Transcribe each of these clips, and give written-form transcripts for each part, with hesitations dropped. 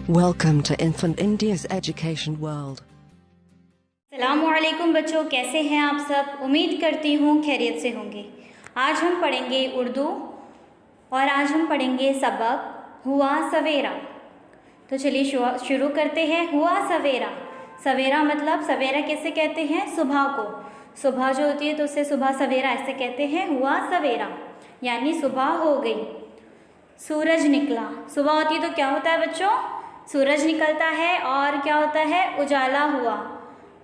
Welcome to Infant India's Education World. अस्सलामुअलैकुम बच्चों, कैसे हैं आप सब। उम्मीद करती हूँ खैरियत से होंगे। आज हम पढ़ेंगे उर्दू और आज हम पढ़ेंगे सबक हुआ सवेरा। तो चलिए शुरू करते हैं। हुआ सवेरा। सवेरा मतलब सवेरा कैसे कहते हैं? सुबह को। सुबह जो होती है तो उससे सुबह सवेरा ऐसे कहते हैं। हुआ सवेरा यानी सुबह हो गई। सूरज निकला। सुबह होती है तो क्या होता है बच्चों? सूरज निकलता है और क्या होता है? उजाला हुआ।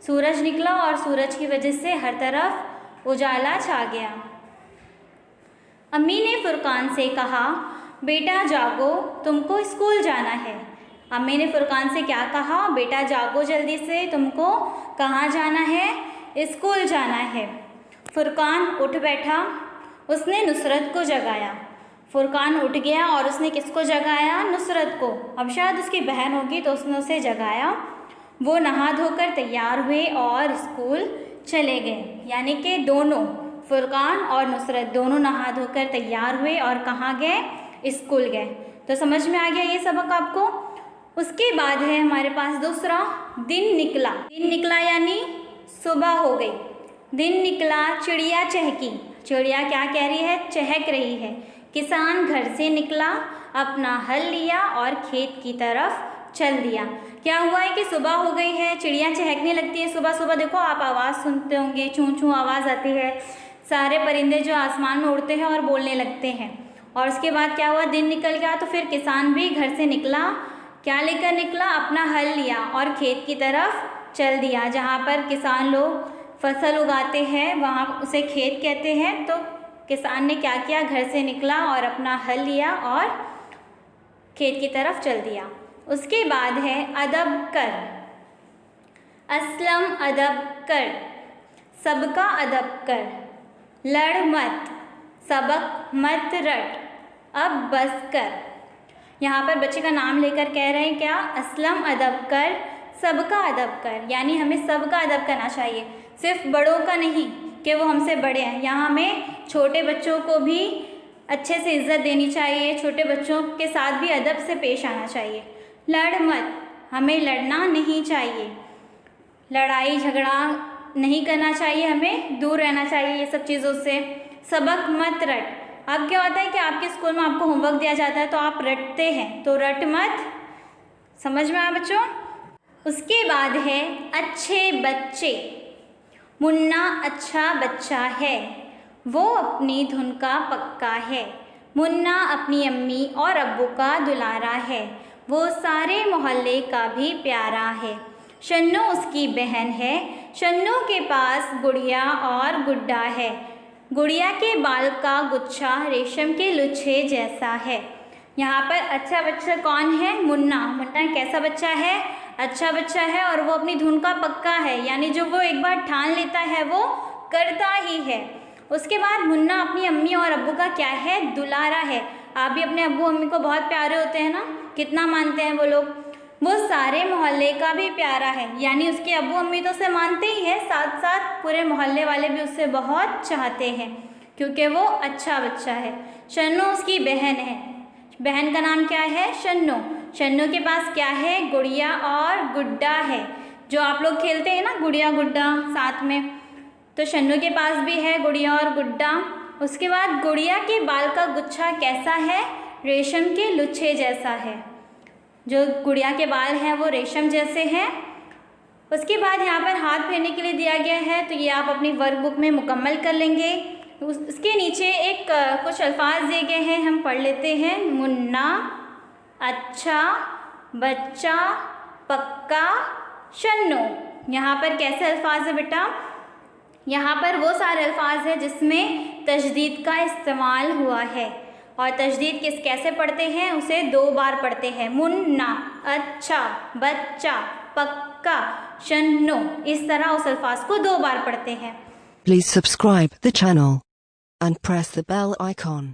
सूरज निकला और सूरज की वजह से हर तरफ उजाला छा गया। अम्मी ने फुरकान से कहा, बेटा जागो, तुमको स्कूल जाना है। अम्मी ने फुरकान से क्या कहा? बेटा जागो जल्दी से, तुमको कहाँ जाना है? स्कूल जाना है। फुरकान उठ बैठा। उसने नुसरत को जगाया। फुरकान उठ गया और उसने किसको जगाया? नुसरत को। अब शायद उसकी बहन होगी तो उसने उसे जगाया। वो नहा धोकर तैयार हुए और स्कूल चले गए। यानी कि दोनों, फुरकान और नुसरत दोनों नहा धोकर तैयार हुए और कहाँ गए? स्कूल गए। तो समझ में आ गया ये सबक आपको। उसके बाद है हमारे पास दूसरा, दिन निकला। दिन निकला यानी सुबह हो गई। दिन निकला, चिड़िया चहकी। चिड़िया क्या कह रही है? चहक रही है। किसान घर से निकला, अपना हल लिया और खेत की तरफ चल दिया। क्या हुआ है कि सुबह हो गई है, चिड़िया चहकने लगती है। सुबह सुबह देखो आप आवाज़ सुनते होंगे, चूं चूं आवाज़ आती है। सारे परिंदे जो आसमान में उड़ते हैं और बोलने लगते हैं। और उसके बाद क्या हुआ? दिन निकल गया तो फिर किसान भी घर से निकला। क्या लेकर निकला? अपना हल लिया और खेत की तरफ चल दिया। जहाँ पर किसान लोग फसल उगाते हैं वहाँ उसे खेत कहते हैं। तो किसान ने क्या किया? घर से निकला और अपना हल लिया और खेत की तरफ चल दिया। उसके बाद है अदब कर। असलम अदब कर, सबका अदब कर। लड़ मत, सबक मत रट, अब बस कर। यहाँ पर बच्चे का नाम लेकर कह रहे हैं क्या? असलम अदब कर, सबका अदब कर। यानी हमें सबका अदब करना चाहिए, सिर्फ बड़ों का नहीं कि वो हमसे बड़े हैं। यहाँ हमें छोटे बच्चों को भी अच्छे से इज़्ज़त देनी चाहिए। छोटे बच्चों के साथ भी अदब से पेश आना चाहिए। लड़ मत, हमें लड़ना नहीं चाहिए। लड़ाई झगड़ा नहीं करना चाहिए, हमें दूर रहना चाहिए ये सब चीज़ों से। सबक मत रट। अब क्या होता है कि आपके स्कूल में आपको होमवर्क दिया जाता है तो आप रटते हैं, तो रट मत। समझ में आया बच्चों? उसके बाद है अच्छे बच्चे। मुन्ना अच्छा बच्चा है, वो अपनी धुन का पक्का है। मुन्ना अपनी अम्मी और अब्बू का दुलारा है, वो सारे मोहल्ले का भी प्यारा है। शन्नू उसकी बहन है, शन्नू के पास गुड़िया और गुड्डा है। गुड़िया के बाल का गुच्छा रेशम के लुच्छे जैसा है। यहाँ पर अच्छा बच्चा कौन है? मुन्ना। मुन्ना कैसा बच्चा है? अच्छा बच्चा है और वो अपनी धुन का पक्का है। यानी जो वो एक बार ठान लेता है वो करता ही है। उसके बाद मुन्ना अपनी अम्मी और अब्बू का क्या है? दुलारा है। आप भी अपने अब्बू अम्मी को बहुत प्यारे होते हैं ना, कितना मानते हैं वो लोग। वो सारे मोहल्ले का भी प्यारा है। यानी उसके अब्बू अम्मी तो उसे मानते ही है, साथ साथ पूरे मोहल्ले वाले भी उससे बहुत चाहते हैं क्योंकि वो अच्छा बच्चा है। शन्नू उसकी बहन है। बहन का नाम क्या है? शन्नू। शन्नू के पास क्या है? गुड़िया और गुड्डा है। जो आप लोग खेलते हैं ना गुड़िया गुड्डा साथ में, तो शन्नू के पास भी है गुड़िया और गुड्डा। उसके बाद गुड़िया के बाल का गुच्छा कैसा है? रेशम के लुच्छे जैसा है। जो गुड़िया के बाल हैं वो रेशम जैसे हैं। उसके बाद यहाँ पर हाथ फेरने के लिए दिया गया है, तो ये आप अपनी वर्कबुक में मुकम्मल कर लेंगे। उसके नीचे एक कुछ अल्फाज दिए गए हैं, हम पढ़ लेते हैं। मुन्ना अच्छा बच्चा पक्का शन्नू। यहाँ पर कैसे अल्फाज है बेटा? यहाँ पर वो सारे अल्फाज हैं जिसमें तशदीद का इस्तेमाल हुआ है। और तशदीद कैसे पढ़ते हैं? उसे 2 बार पढ़ते हैं। मुन्ना अच्छा बच्चा पक्का शन्नू, इस तरह उस अल्फाज को 2 बार पढ़ते हैं। Please subscribe the channel and press the bell icon.